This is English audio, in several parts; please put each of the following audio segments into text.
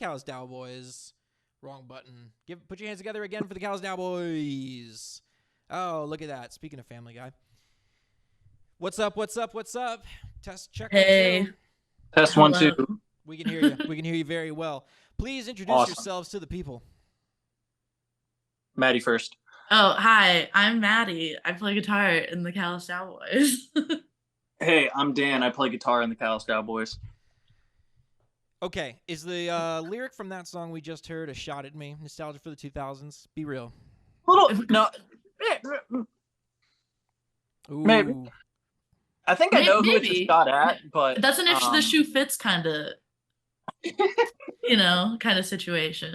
Callous Daoboys. Wrong button. Put your hands together again for the Callous Daoboys. Oh, look at that. Speaking of Family Guy. What's up? Test check 1 Hey, 2. Test one, hello. two. We can hear you. We can hear you very well. Please introduce Awesome. yourselves to the people. Maddie first. Oh, hi. I'm Maddie. I play guitar in the Callous Daoboys. Hey, I'm Dan. I play guitar in the Callous Daoboys. Okay, is the lyric from that song we just heard a shot at me? Nostalgia for the 2000s? Be real. No, Ooh. maybe. I think I know who it's a Maybe. shot at, but That's an if the shoe fits kind of, kind of situation.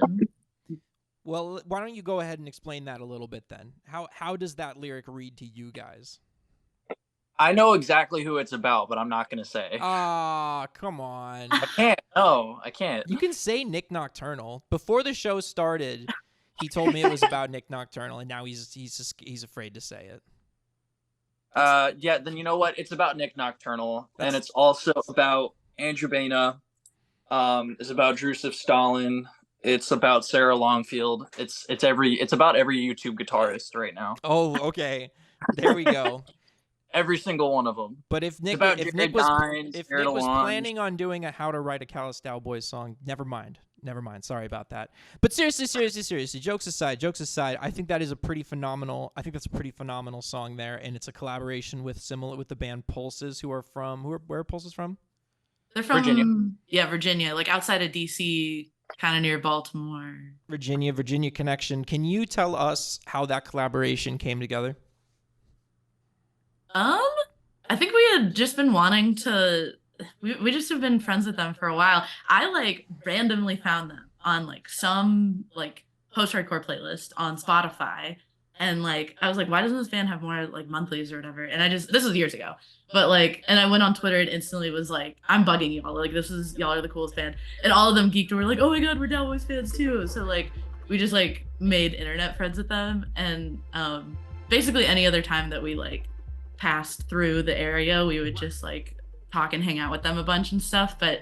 Well, why don't you go ahead and explain that a little bit then? How does that lyric read to you guys? I know exactly who it's about, but I'm not gonna say. Ah, come on. I can't. No, I can't. You can say Nick Nocturnal. Before the show started, he told me it was about Nick Nocturnal, and now he's afraid to say it. Yeah. Then you know what? It's about Nick Nocturnal, and it's also about Andrew Baina. It's about Drusif Stalin. It's about Sarah Longfield. It's about every YouTube guitarist right now. Oh, okay. There we go. Every single one of them. But if Nick was planning on doing a How to Write a Callous Daoboys song, never mind. Sorry about that. But seriously, jokes aside, I think that's a pretty phenomenal song there, and it's a collaboration with the band Pulses, where are Pulses from? They're from Virginia. Virginia, like outside of DC, kind of near Baltimore. Virginia connection. Can you tell us how that collaboration came together? I think we had just been wanting to. We just have been friends with them for a while. I randomly found them on some post-hardcore playlist on Spotify, and I was like, why doesn't this band have more monthlies or whatever? And this was years ago, but and I went on Twitter and instantly was like, I'm bugging y'all. Y'all are the coolest band, and all of them geeked and were like, oh my god, we're Daoboys fans too. So we just made internet friends with them, and basically any other time that we passed through the area, we would just talk and hang out with them a bunch and stuff. But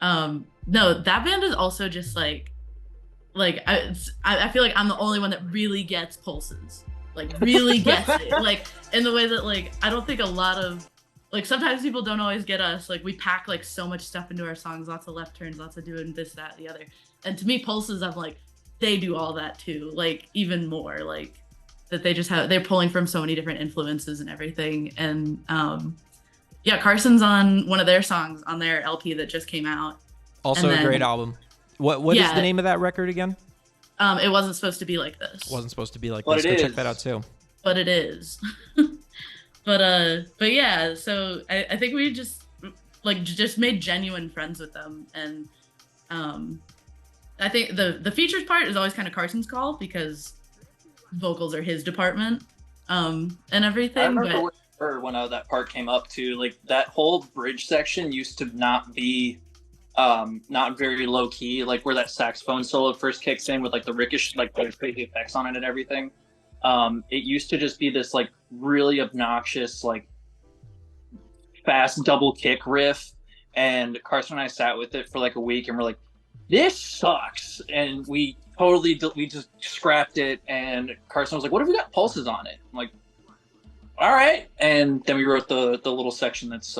no, that band is also just I feel like I'm the only one that really gets Pulses, really gets it, in the way that I don't think a lot of sometimes people don't always get us. We pack so much stuff into our songs, lots of left turns, lots of doing this, that, the other. And to me, Pulses, I'm they do all that too, even more, that they're pulling from so many different influences and everything. And yeah, Carson's on one of their songs on their LP that just came out. Also a great album. What is the name of that record again? It Wasn't Supposed to Be Like This. Wasn't supposed to be like this. Go check that out too. But it is. but yeah, so I think we just made genuine friends with them. And I think the features part is always kind of Carson's call, because vocals are his department, and everything. I remember when that part came up too. That whole bridge section used to not be not very low key, where that saxophone solo first kicks in with the ricochet, the crazy effects on it and everything. It used to just be this really obnoxious fast double kick riff, and Carson and I sat with it for a week and we're like, this sucks, and we just scrapped it. And Carson was like, what if we got Pulses on it? I'm like, all right. And then we wrote the little section that's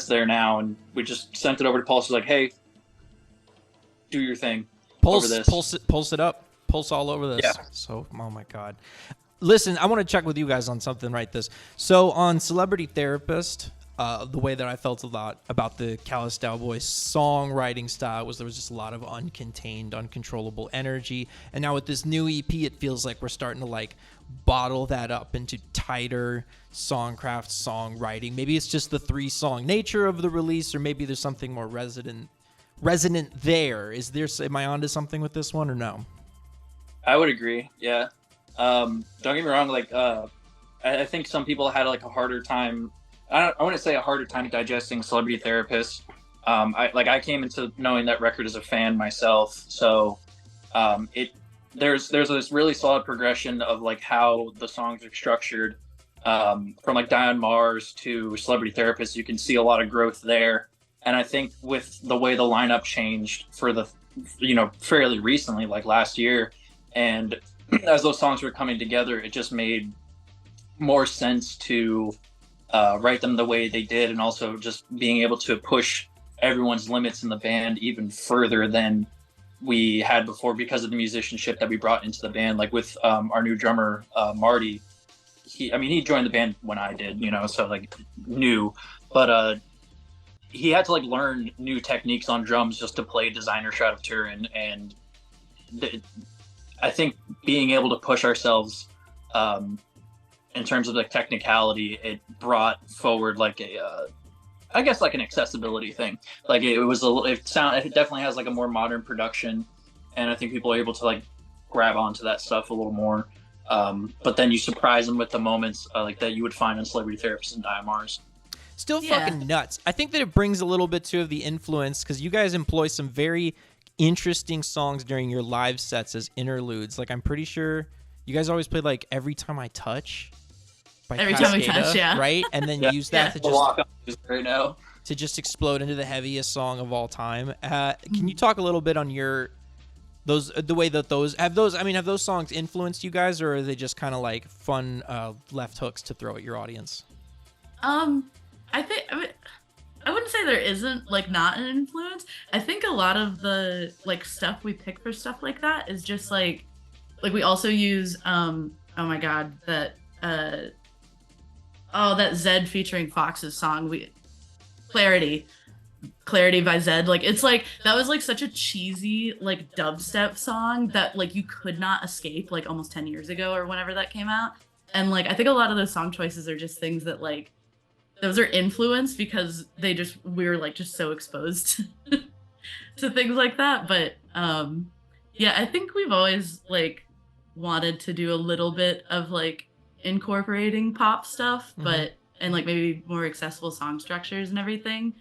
there now, and we just sent it over to Pulse. Like, hey, do your thing. Pulse it up. Pulse all over this. Yeah. So, oh my God. Listen, I want to check with you guys on something right this. So on Celebrity Therapist, the way that I felt a lot about the Callous Daoboys songwriting style was there was just a lot of uncontained, uncontrollable energy. And now with this new EP, it feels like we're starting to bottle that up into tighter songcraft, songwriting. Maybe it's just the 3-song nature of the release, or maybe there's something more resonant there. Am I onto something with this one or no? I would agree. Yeah. Don't get me wrong. I think some people had a harder time. I wouldn't say a harder time digesting Celebrity Therapist. I came into knowing that record as a fan myself, so there's this really solid progression of how the songs are structured, from Die on Mars to Celebrity Therapist. You can see a lot of growth there. And I think with the way the lineup changed for the, fairly recently, like last year, and as those songs were coming together, it just made more sense to write them the way they did, and also just being able to push everyone's limits in the band even further than we had before because of the musicianship that we brought into the band. Like with our new drummer, Marty, he joined the band when I did, so like new, but he had to like learn new techniques on drums just to play Designer Shroud of Turin. And I think being able to push ourselves in terms of the technicality, it brought forward like I guess like an accessibility thing. Like it definitely has like a more modern production, and I think people are able to like grab onto that stuff a little more. But then you surprise them with the moments like that you would find in Celebrity Therapist and Diamars. Still fucking nuts. I think that it brings a little bit too of the influence, because you guys employ some very interesting songs during your live sets as interludes. Like I'm pretty sure you guys always played like Every Time I Touch by Every Time I Cascada, Touch, yeah. right? And then use that to just explode into the heaviest song of all time. Can you talk a little bit on the way that have those songs influenced you guys, or are they just kind of like fun left hooks to throw at your audience? I wouldn't say there isn't like not an influence. I think a lot of the like stuff we pick for stuff like that is just like we also use oh my god, that that Zed featuring Fox's song, Clarity by Zed. Like it's like that was like such a cheesy like dubstep song that like you could not escape like almost 10 years ago or whenever that came out. And like I think a lot of those song choices are just things that like those are influenced because we were like just so exposed to things like that. But yeah, I think we've always like wanted to do a little bit of like incorporating pop stuff, but and like maybe more accessible song structures and everything.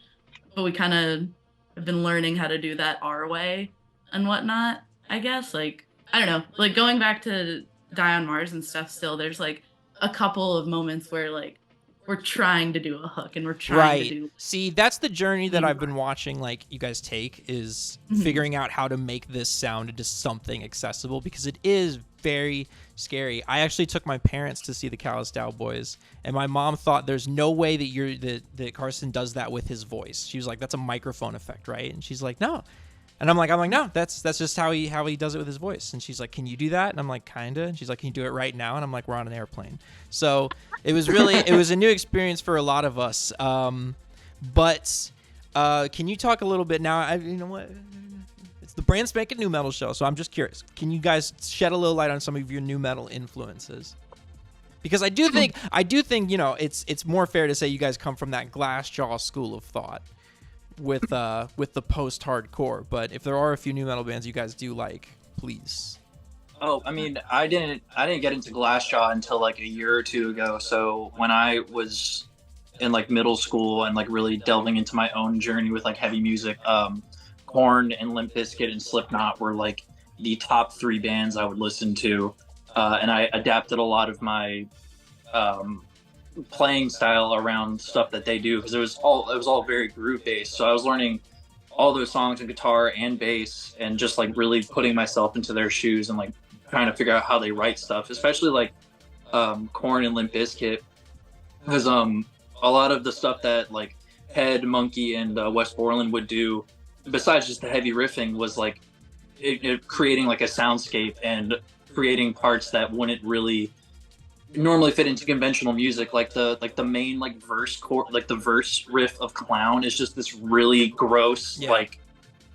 But we kind of have been learning how to do that our way and whatnot, I guess. Like, I don't know, like going back to Die on Mars and stuff still, there's like a couple of moments where like we're trying to do a hook and we're trying to do. See, that's the journey that I've been watching like you guys take, is figuring out how to make this sound into something accessible, because it is very scary. I actually took my parents to see the Callous Daoboys, and my mom thought there's no way that Carson does that with his voice. She was like, that's a microphone effect, right? And she's like, no. And I'm like, no, that's just how he does it with his voice. And she's like, can you do that? And I'm like, kinda. And she's like, can you do it right now? And I'm like, we're on an airplane. So it was a new experience for a lot of us. But can you talk a little bit now? You know what? It's the brand spanking new metal show, so I'm just curious. Can you guys shed a little light on some of your new metal influences? Because I do think it's more fair to say you guys come from that Glassjaw school of thought with the post-hardcore. But if there are a few new metal bands you guys do like, please. Oh, I mean, I didn't get into Glassjaw until like a year or two ago. So when I was in like middle school and like really delving into my own journey with like heavy music, Korn and Limp Bizkit and Slipknot were like the top 3 bands I would listen to, and I adapted a lot of my playing style around stuff that they do, because it was all very groove based. So I was learning all those songs on guitar and bass, and just like really putting myself into their shoes and like trying to figure out how they write stuff, especially like Korn and Limp Bizkit, because a lot of the stuff that like Head, Monkey, and Wes Borland would do, besides just the heavy riffing, was like it creating like a soundscape and creating parts that wouldn't really normally fit into conventional music. Like the main like verse like the verse riff of Clown is just this really gross, like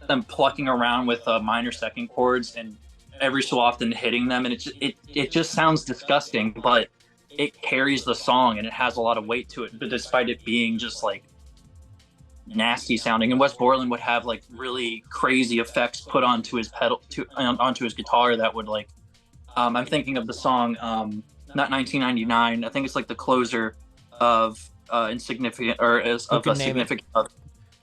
them plucking around with minor second chords and every so often hitting them, and it just sounds disgusting, but it carries the song and it has a lot of weight to it, but despite it being just like nasty sounding. And Wes Borland would have like really crazy effects put onto his onto his guitar that would like I'm thinking of the song not 1999, I think it's like the closer of Insignificant, or is of a significant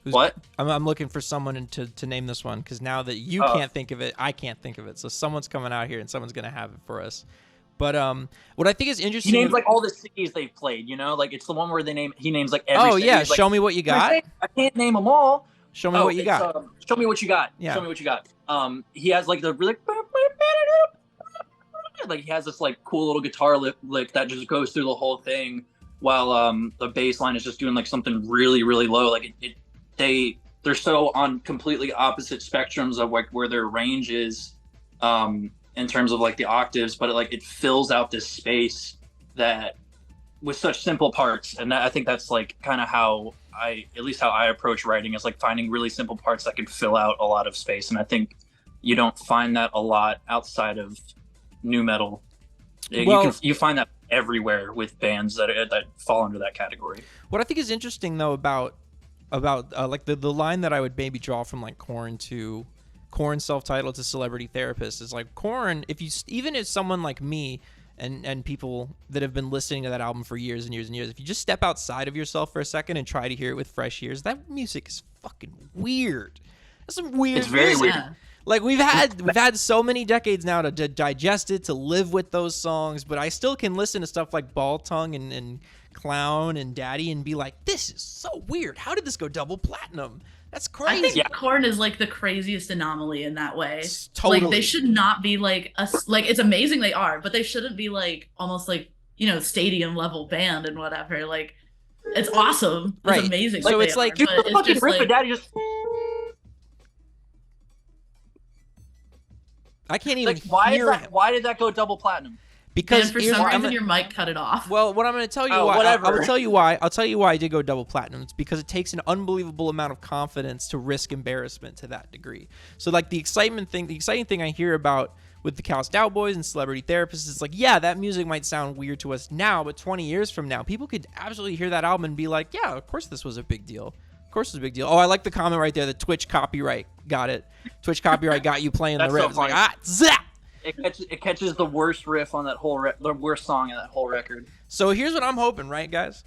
what? I'm looking for someone to name this one, because now that you can't think of it, I can't think of it. So someone's coming out here and someone's gonna have it for us. But what I think is He interesting. names like all the cities they've played. You know, like it's the one where he names like every. Oh city. yeah, He's like, show me what you got. I can't name them all. Show me what you got. Show me what you got. Yeah. Show me what you got. He has like the really like he has this like cool little guitar lick that just goes through the whole thing, while the bass line is just doing like something really really low. Like they're so on completely opposite spectrums of like where their range is, in terms of like the octaves, but it fills out this space that with such simple parts, and I think that's like kind of how I approach writing, is like finding really simple parts that can fill out a lot of space, and I think you don't find that a lot outside of nu metal. Well, you find that everywhere with bands that fall under that category. What I think is interesting though about like the line that I would maybe draw from like Korn self-titled to Celebrity Therapist is like Korn, even if someone like me and people that have been listening to that album for years and years and years, if you just step outside of yourself for a second and try to hear it with fresh ears, that music is fucking weird. That's some weird. It's very music. weird. Yeah. Like we've had so many decades now to digest it, to live with those songs, but I still can listen to stuff like Ball Tongue and Clown and Daddy and be like, this is so weird. How did this go double platinum? That's crazy. I think Korn is like the craziest anomaly in that way. Totally. Like they should not be like like it's amazing they are, but they shouldn't be like almost like, you know, stadium level band and whatever. Like it's awesome. It's Right. amazing. So that it's they like, are, Dude, but the it's fucking just riff of like, Daddy just. I can't even Like, why hear is that? Why did that go double platinum? because and for here's some what I'm reason gonna- your mic cut it off. well, what I'm going to tell you Oh, why. whatever. I'll tell you why. I'll tell you why I did go double platinum. It's because it takes an unbelievable amount of confidence to risk embarrassment to that degree. So like the exciting thing I hear about with the Callous Daoboys and Celebrity Therapists is like, yeah, that music might sound weird to us now, but 20 years from now, people could absolutely hear that album and be like, yeah, of course this was a big deal. Of course it's a big deal. Oh, I like the comment right there. The Twitch copyright got it. Twitch copyright got you playing the That's riff. so It's like, funny. zap! It catches the worst riff on that whole the worst song in that whole record. So here's what I'm hoping, right, guys?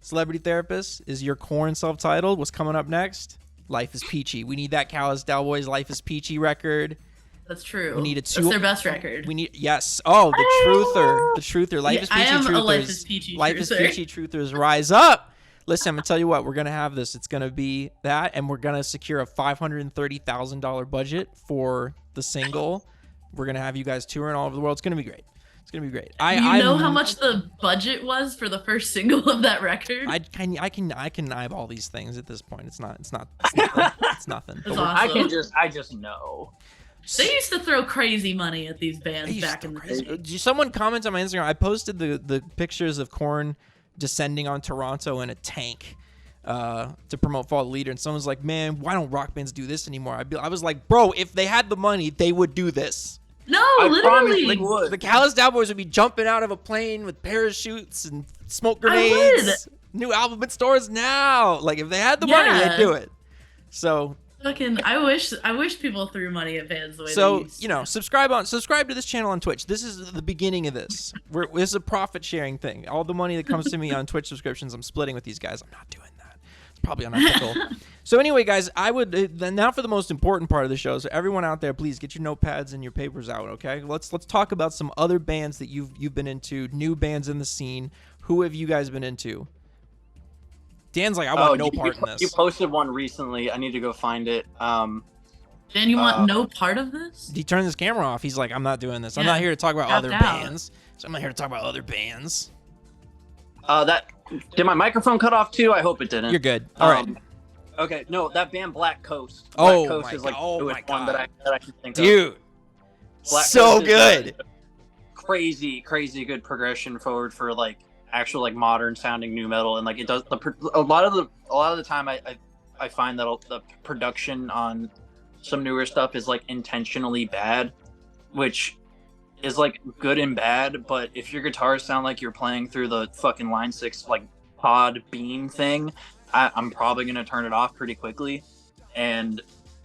Celebrity Therapist is your Korn self-titled. What's coming up next? Life is Peachy. We need that Callous Daoboys Life is Peachy record. That's true. We need a That's their best record. We need yes. Oh, the truther. Life is Peachy. I am truthers. a Life is Peachy Life is truther. Peachy truthers. Rise up. Listen, I'm gonna tell you what. We're gonna have this. It's gonna be that, and we're gonna secure a $530,000 budget for the single. We're gonna have you guys touring all over the world. It's gonna be great. It's gonna be great. You know how much the budget was for the first single of that record? I can eyeball these things at this point. It's nothing. It's nothing. It's But I just know. They used to throw crazy money at these They bands used back to in the crazy- day. Someone commented on my Instagram. I posted the pictures of Korn descending on Toronto in a tank to promote Fall Leader, and someone's like, "Man, why don't rock bands do this anymore?" I was like, "Bro, if they had the money, they would do this." No, I promise literally. they would. The Callous Daoboys would be jumping out of a plane with parachutes and smoke I grenades. New album in stores now. Like if they had the money, Yeah. they'd do it. So Fucking, I wish people threw money at bands the way they So, used you know, subscribe to this channel on Twitch. This is the beginning of this. This is a profit sharing thing. All the money that comes to me on Twitch subscriptions, I'm splitting with these guys. I'm not doing that. It's probably unethical. So anyway, guys, I would now for the most important part of the show. So everyone out there, please get your notepads and your papers out, okay? Let's talk about some other bands that you've been into, new bands in the scene. Who have you guys been into? Dan's like, I want no part in this. You posted one recently. I need to go find it. Dan, you want no part of this? He turned his camera off. He's like, I'm not doing this. I'm Yeah, not here to talk about tapped other out. bands. So I'm not here to talk about other bands. Did my microphone cut off too? I hope it didn't. You're good. All right. Okay, no, that band Black Coast. Oh Black Coast my is like God. Oh the my newest one God. that I can think of. Dude. Black So Coast is, good. Crazy good progression forward for like actual like modern sounding new metal, and like it does a lot of the time I find that the production on some newer stuff is like intentionally bad, which is like good and bad. But if your guitars sound like you're playing through the fucking Line 6 like pod beam thing, I'm probably gonna turn it off pretty quickly. And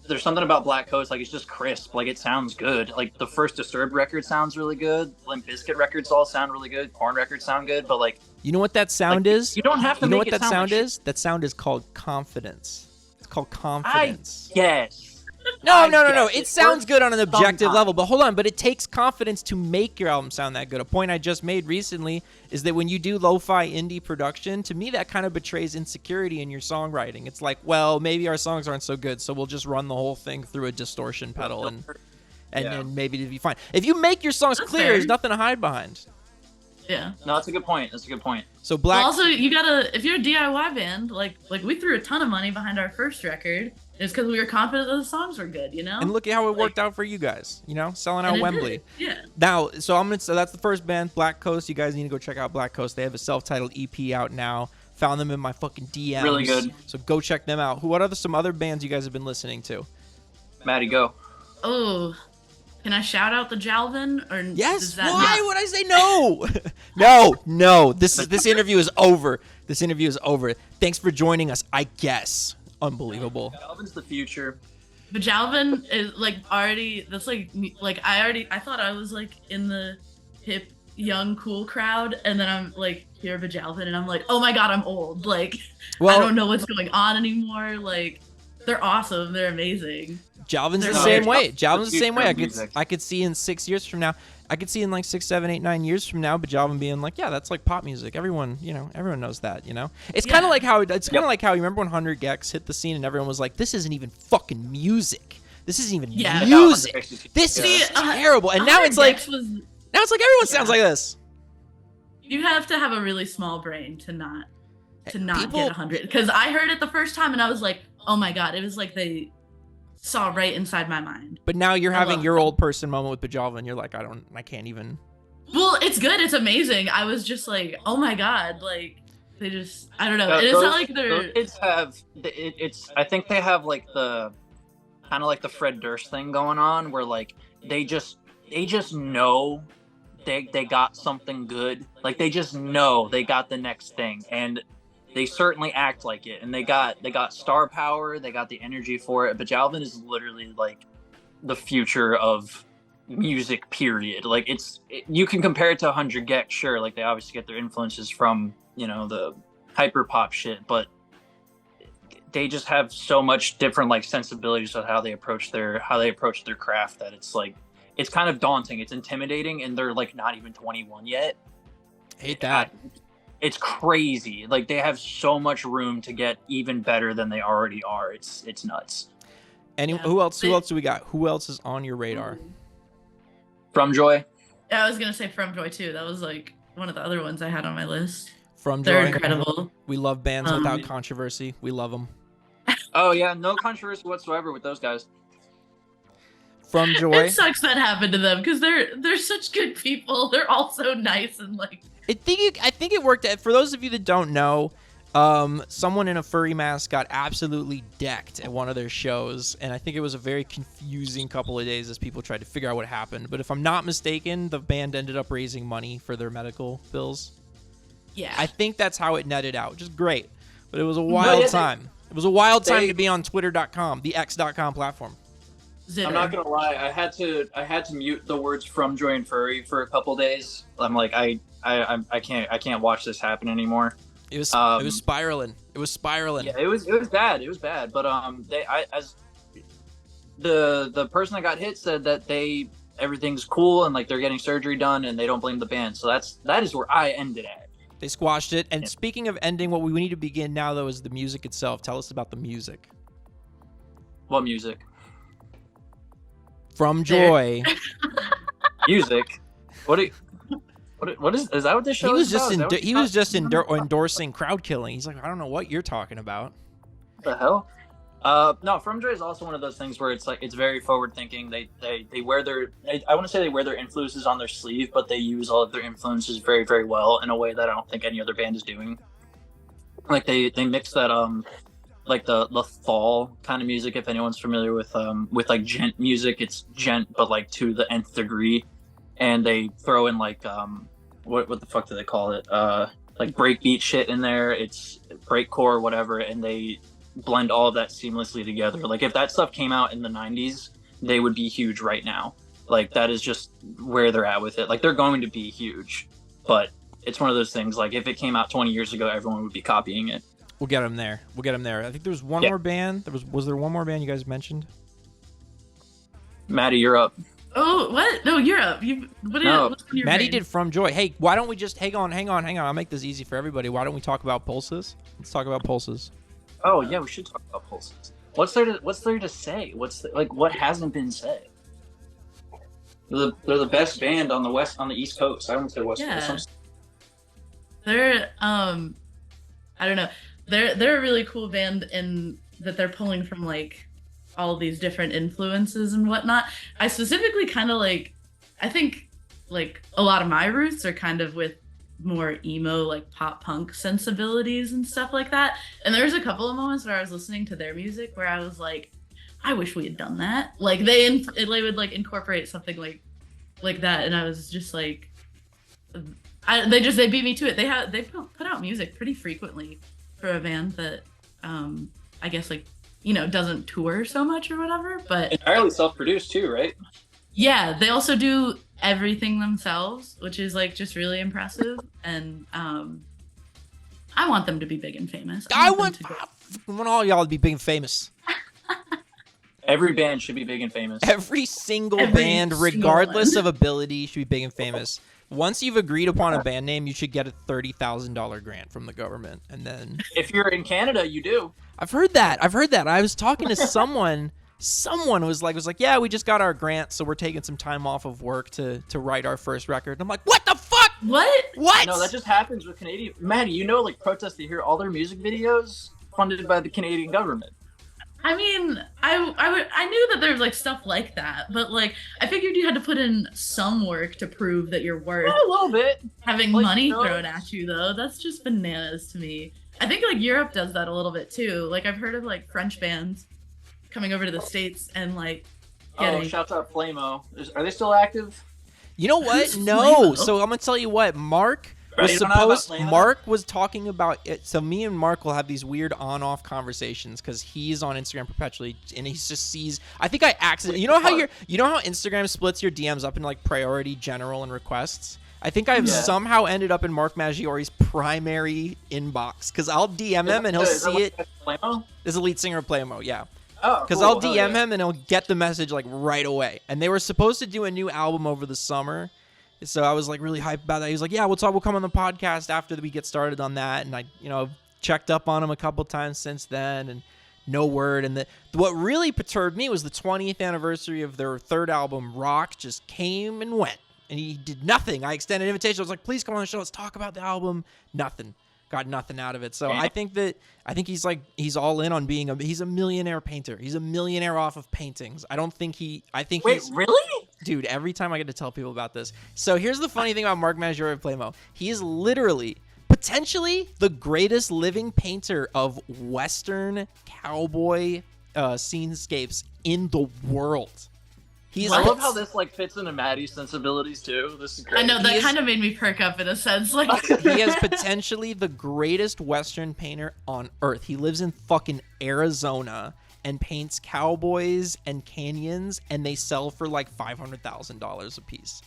there's something about Black Coast, like it's just crisp, like it sounds good. Like the first Disturbed record sounds really good, Limp Bizkit records all sound really good, Korn records sound good, but like You know what that sound like, is? you don't have to You know make what it that sound like is? That sound is called confidence. It's called confidence. Yes. No. guess It sounds good on an objective sometimes. level, but hold on. But it takes confidence to make your album sound that good. A point I just made recently is that when you do lo-fi indie production, to me that kind of betrays insecurity in your songwriting. It's like, well, maybe our songs aren't so good, so we'll just run the whole thing through a distortion pedal, and then maybe it'll be fine. If you make your songs clear, fair. there's nothing to hide behind. Yeah. No, that's a good point. So Well, Black. also, you gotta, if you're a DIY band, like we threw a ton of money behind our first record. It's because we were confident that the songs were good, you know? And look at how it Like- worked out for you guys. You know, selling out And it Wembley. did, yeah. Now, so that's the first band, Black Coast. You guys need to go check out Black Coast. They have a self-titled EP out now. Found them in my fucking DMs. Really good. So go check them out. What are some other bands you guys have been listening to? Maddie, go. Oh, can I shout out the Jalvin? Or Yes. is that Why not- would I say no? no. This interview is over. This interview is over. Thanks for joining us. I guess. Unbelievable. Calvin's the future. But Jalvin is like already. That's like I thought I was like in the hip, young, cool crowd, and then I'm like hear Jalvin, and I'm like, oh my god, I'm old. Like Well, I don't know what's going on anymore. Like they're awesome. They're amazing. Jalvin's the They're same not- way. Jalvin's the same way. Music. I could see in 6 years from now. I could see in like 6, 7, 8, 9 years from now, but Jalvin being like, yeah, that's like pop music. Everyone knows that. You know, it's kind of Yeah. like how you remember when 100 Gex hit the scene and everyone was like, this isn't even fucking music. This isn't even Yeah. music. This See, is terrible. And now 100 it's like Gex was, everyone sounds like this. you have to have a really small brain to not People- get 100. Because I heard it the first time and I was like, oh my god, it was like they saw right inside my mind. But now you're I having love your them. old person moment with Bajalva, you're like, I can't even. Well, it's good. It's amazing. I was just like, oh my god, like they just, I don't know. Yeah, And it's those- not like they're. Those kids have. It's. I think they have like the kind of like the Fred Durst thing going on, where like they just know they got something good. Like they just know they got the next thing, and they certainly act like it. And they got star power. They got the energy for it. But Jalvin is literally like the future of music. Period. Like you can compare it to 100 Gex, sure. Like they obviously get their influences from the hyper pop shit, but they just have so much different like sensibilities of how they approach their craft that it's like it's kind of daunting. It's intimidating, and they're like not even 21 yet. Hate that. It's crazy. Like they have so much room to get even better than they already are. It's nuts. And Yeah. who else do we got? Who else is on your radar? From Joy. I was gonna say From Joy too. That was like one of the other ones I had on my list. From They're Joy. incredible. We love bands Um, without controversy. We love them. Oh yeah, no controversy whatsoever with those guys. From Joy. It sucks that happened to them because they're such good people. They're all so nice and like. I think it worked out. For those of you that don't know, someone in a furry mask got absolutely decked at one of their shows, and I think it was a very confusing couple of days as people tried to figure out what happened. But if I'm not mistaken, the band ended up raising money for their medical bills. Yeah. I think that's how it netted out, which is great. But it was a wild yeah, time. It was a wild time they- to be on Twitter.com, the X.com platform. Zitter. I'm not gonna lie. I had to mute the words "from Joy and Furry" for a couple days. I'm like, I can't watch this happen anymore. It was Um, spiraling. It was spiraling. Yeah, it was bad. It was bad. But the person that got hit said that everything's cool and like they're getting surgery done and they don't blame the band. So that is where I ended at. They squashed it. And Yeah. speaking of ending, what we need to begin now, though, is the music itself. Tell us about the music. What music? From Joy. Music? What is that? What this show He was is just about? Is that what he was just endorsing crowd killing. He's like, I don't know what you're talking about. What the hell? No, From Joy is also one of those things where it's like it's very forward thinking. They wear I want to say they wear their influences on their sleeve, but they use all of their influences very, very well in a way that I don't think any other band is doing. Like they mix that like the fall kind of music. If anyone's familiar with like gent music, it's gent but like to the nth degree, and they throw in like what the fuck do they call it? Like breakbeat shit in there. It's breakcore, whatever, and they blend all of that seamlessly together. Like if that stuff came out in the 90s, they would be huge right now. Like that is just where they're at with it. Like they're going to be huge, but it's one of those things. Like if it came out 20 years ago, everyone would be copying it. We'll get him there. I think there was one Yeah. more band. Was there one more band you guys mentioned? Maddie, you're up. Oh, what? No, you're up. What's on your Maddie brain? did From Joy. Hey, why don't we just hang on. I'll make this easy for everybody. Why don't we talk about pulses? Let's talk about pulses. Oh yeah, we should talk about pulses. What's there to say? What hasn't been said? They're the best band on the East Coast. I don't say West Coast. They're I don't know. They're a really cool band in that they're pulling from like all these different influences and whatnot. I specifically kind of like, I think like a lot of my roots are kind of with more emo, like pop punk sensibilities and stuff like that. And there's a couple of moments where I was listening to their music where I was like, I wish we had done that. Like they would like incorporate something like that, and I was just like, they beat me to it. They put out music pretty frequently for a band that I guess like, you know, doesn't tour so much or whatever, but entirely self-produced too, right? Yeah, they also do everything themselves, which is like just really impressive. And I want them to be big and famous. I want all y'all to be big and famous. Every band should be big and famous. Every single band, regardless of ability, should be big and famous. Once you've agreed upon a band name, you should get a $30,000 grant from the government, and then if you're in Canada, you do. I've heard that. I was talking to someone. Someone was like, yeah, we just got our grant, so we're taking some time off of work to write our first record. And I'm like, what the fuck? What? No, that just happens with Canadian. Maddie, you know, like protests, they hear all their music videos funded by the Canadian government. I mean, I knew that there was like stuff like that, but like I figured you had to put in some work to prove that you're worth a little bit having money thrown at you, though. That's just bananas to me. I think like Europe does that a little bit too. Like I've heard of like French bands coming over to the States and like getting... Oh, shouts out Flamo. Are they still active? You know what? No. So I'm gonna tell you what, Mark was talking about it. So me and Mark will have these weird on-off conversations because he's on Instagram perpetually, and he just sees. I think I accidentally. You know how Instagram splits your DMs up into like priority, general, and requests. I think I've somehow ended up in Mark Maggiori's primary inbox because I'll DM him and he'll see it. Flamo? Is the lead singer of Playmo, yeah. Oh, because I'll DM him and he'll get the message like right away. And they were supposed to do a new album over the summer. So I was like really hyped about that. He was like, yeah, we'll come on the podcast after we get started on that. And I, checked up on him a couple times since then and no word. And what really perturbed me was the 20th anniversary of their third album, Rock, just came and went. And he did nothing. I extended an invitation. I was like, please come on the show. Let's talk about the album. Nothing. Got nothing out of it. So I think he's all in on he's a millionaire painter. He's a millionaire off of paintings. Wait, really? Dude, every time I get to tell people about this. So here's the funny thing about Mark Maggiore of Playmo. He is literally, potentially, the greatest living painter of Western cowboy scenescapes in the world. I love how this like fits into Maddie's sensibilities too. This is great. I know that kind of made me perk up in a sense. Like he is potentially the greatest Western painter on earth. He lives in fucking Arizona and paints cowboys and canyons, and they sell for like $500,000 a piece.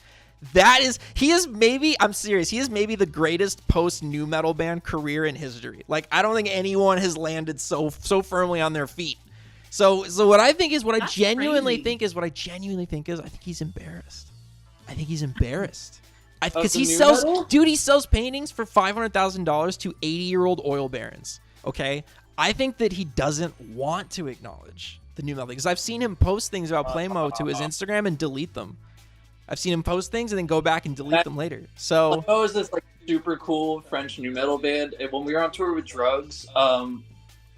I'm serious. He is maybe the greatest post nu metal band career in history. Like I don't think anyone has landed so firmly on their feet. So what I think is, I genuinely think is, I think he's embarrassed. Because he sells paintings for $500,000 to 80-year-old oil barons. Okay, I think that he doesn't want to acknowledge the new metal because I've seen him post things about Playmo to his Instagram and delete them. I've seen him post things and then go back and delete them later. So Playmo is this like super cool French nu metal band, and when we were on tour with Drugs,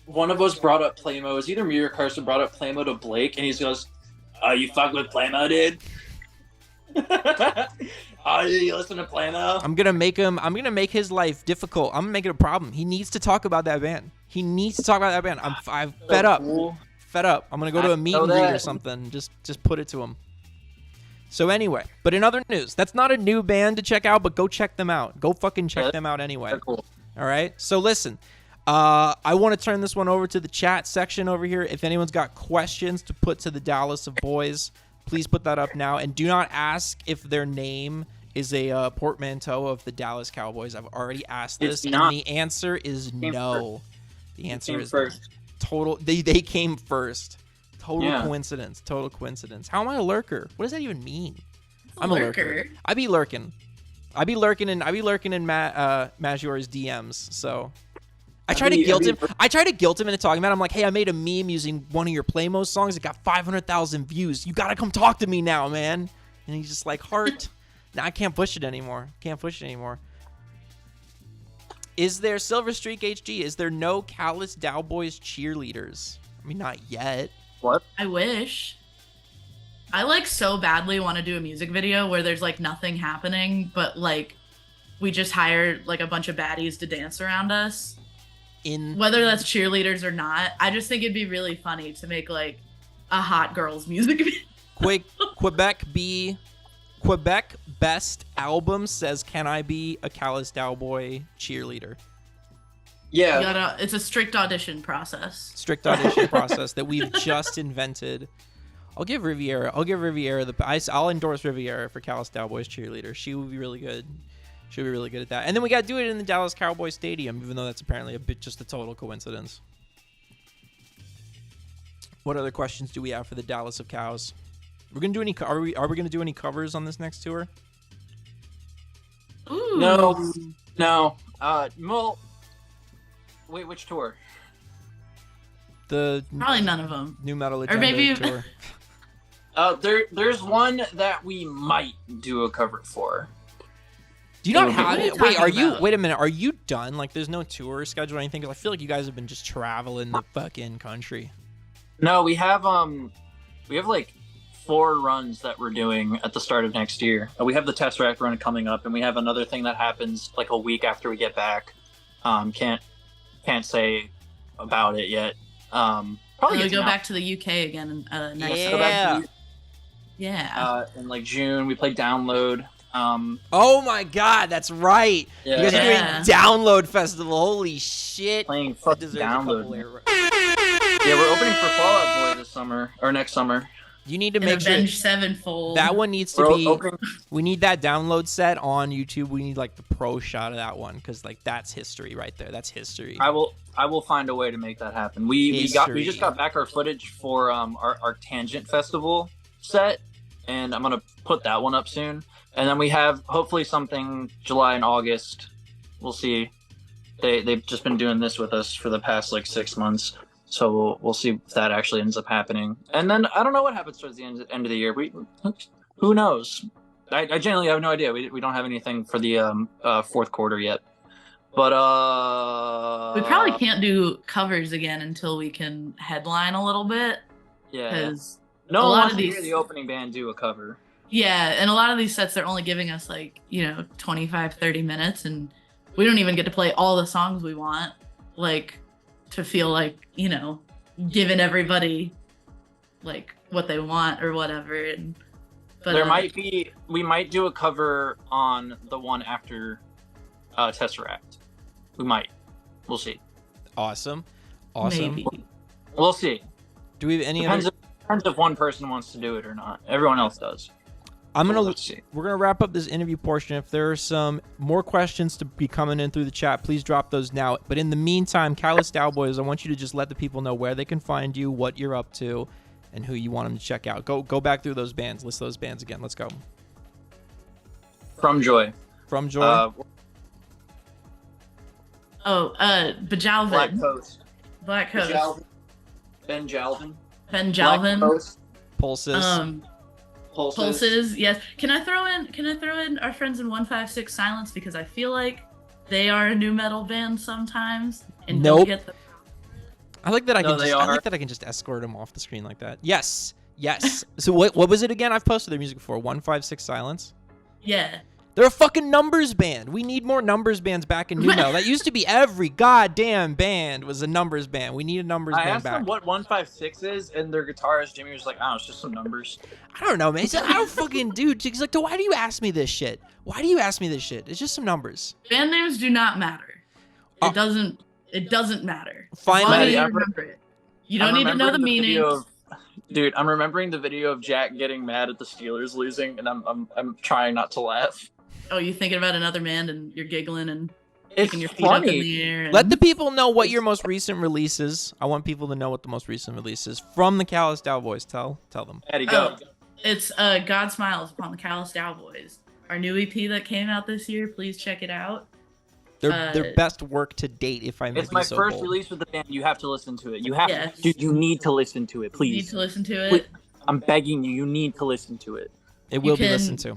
one of us brought up Playmo. It was either me or Carson brought up Playmo to Blake, and he goes, "Oh, you fuck with Playmo, dude? Oh, you listen to Playmo?" I'm gonna make his life difficult. I'm gonna make it a problem. He needs to talk about that band. I'm fed up. I'm gonna go to a meet and greet or something. Just put it to him. So anyway, but in other news, that's not a new band to check out, but go check them out. Go fucking check them out anyway. Cool. All right. So listen. I want to turn this one over to the chat section over here. If anyone's got questions to put to the Dallas of Boys, please put that up now. And do not ask if their name is a portmanteau of the Dallas Cowboys. I've already asked this, and the answer is no. The answer is first. Total. They came first. Total Yeah. coincidence. Total coincidence. How am I a lurker? What does that even mean? a I'm a lurker. I be lurking in Major's DMs. So I try to guilt him. I try to guilt him into talking about it. I'm like, hey, I made a meme using one of your Playmo songs. It got 500,000 views. You gotta come talk to me now, man. And he's just like, heart. Nah, I can't push it anymore. Is there Silver Streak HG? Is there no Callous Daoboys cheerleaders? I mean, not yet. What? I wish. I like so badly want to do a music video where there's like nothing happening, but like we just hire like a bunch of baddies to dance around us. Whether that's cheerleaders or not, I just think it'd be really funny to make like a hot girls music video. Quebec Best Album says, "Can I be a Callous Daoboy cheerleader?" Yeah. It's a strict audition process. That we've just invented. I'll give Riviera I'll endorse Riviera for Callous Daoboys cheerleader. She will be really good. She'll be really good at that. And then we got to do it in the Dallas Cowboys Stadium, even though that's apparently just a total coincidence. What other questions do we have for the Dallas of Cows? We're gonna do any? Are we gonna do any covers on this next tour? Ooh. No. Well, wait, which tour? The Probably none of them. New Metal Or Agenda maybe tour. There's one that we might do a cover for. Do you not What have are you it? Wait, talking about? wait a minute. Are you done? Like, there's no tour schedule or anything? 'Cause I feel like you guys have been just traveling the fucking country. No, we have like 4 runs that we're doing at the start of next year. We have the Tesseract run coming up, and we have another thing that happens like a week after we get back. Can't say about it yet. Probably We gets go announced. back to the UK again next Yeah. Go back to Yeah. in like June. We play Download. Oh my god, that's right. Yeah. You guys are doing Yeah. Download Festival. Holy shit. Playing That fucking deserves a couple Download. air- Yeah, we're opening for Fall Out Boy this summer or next summer. You need to And make sure Avenged Sevenfold. that one needs to We're be. opening. We need that download set on YouTube. We need like the pro shot of that one because like that's history right there. That's history. I will find a way to make that happen. We just History. got back our footage for our Tangent Festival set, and I'm gonna put that one up soon. And then we have hopefully something July and August. We'll see. They've just been doing this with us for the past like 6 months, so we'll see if that actually ends up happening. And then I don't know what happens towards the end of the year. Who knows? I genuinely have no idea. We don't have anything for the fourth quarter yet. But we probably can't do covers again until we can headline a little bit. Yeah. Because No a one lot wants of to these- hear the opening band do a cover. yeah, and a lot of these sets they're only giving us like, 25, 30 minutes, and we don't even get to play all the songs we want, like to feel like, giving everybody like what they want or whatever. But We might do a cover on the one after Tesseract. We might. We'll see. Awesome. maybe. We'll see. Do we have any Depends other? if one person wants to do it or not. Everyone else does. Let's see. We're gonna wrap up this interview portion. If there are some more questions to be coming in through the chat, please drop those now. But in the meantime, Callous Daoboys, I want you to just let the people know where they can find you, what you're up to, and who you want them to check out. Go back through those bands. List those bands again. Let's go. From Joy. From Joy. Bajalvin. Black Coast. Black Coast. Ben Jalvin. Ben Black Jalvin. Coast. Pulses. Pulses. Yes. Can I throw in our friends in 156 Silence, because I feel like they are a new metal band sometimes and Nope. don't get the I like that I No, can they just, I are. like that I can just escort them off the screen like that. Yes. So what was it again? I've posted their music before. 156 Silence. Yeah. They're a fucking numbers band. We need more numbers bands back in new metal. That used to be every goddamn band was a numbers band. We need a numbers I band asked back. them what 156 is, and their guitarist Jimmy was like, "Oh, it's just some numbers." I don't know, man. He said, I don't fucking dude. He's like, why do you ask me this shit? Why do you ask me this shit? It's just some numbers. Band names do not matter. Oh. It doesn't matter. Finally- As long as Maddie, you I'm- remember it. You don't I'm need to know the remembering video meanings. Dude, I'm remembering the video of Jack getting mad at the Steelers losing, and I'm trying not to laugh. Oh, you thinking about another man and you're giggling and It's Kicking your feet up in funny. the air. Let and- the people know what your most recent release is. I want people to know what the most recent release is from the Callous Daoboys. Tell them. Eddie, go. It's God Smiles upon the Callous Daoboys. Our new EP that came out this year. Please check it out. Their best work to date, if I may It's be my so first bold. release with the band. You have to listen to it. You have Yes. to. Dude, you need to listen to it, You need please. to listen to it. Please. I'm begging you. You need to listen to it. It will be can- listened to.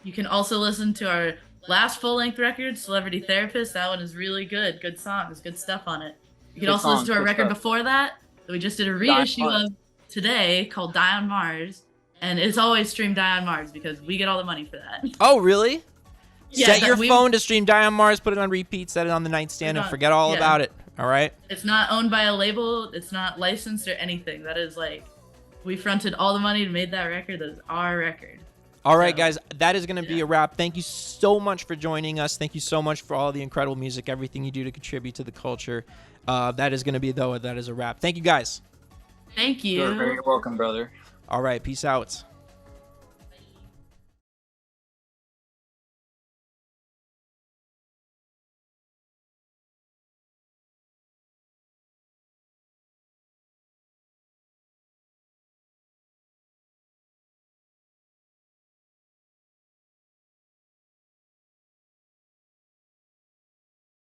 You can also listen to our last full-length record, Celebrity Therapist. That one is really good. Good songs, good stuff on it. You can Good also listen songs, to our good record stuff. before that we just did a on reissue Mars. of today called Die on Mars. And it's always stream Die on Mars because we get all the money for that. Oh, really? Yeah, Set that your we- phone to stream Die on Mars, put it on repeat, set it on the nightstand, Put it and on- forget all yeah. about it. All right? It's not owned by a label. It's not licensed or anything. That is like, we fronted all the money to make that record. That is our record. All right, So, guys, that is going to be yeah. a wrap. Thank you so much for joining us. Thank you so much for all the incredible music, everything you do to contribute to the culture. That is going to be, though, that is a wrap. Thank you, guys. Thank you. You're very welcome, brother. All right, peace out.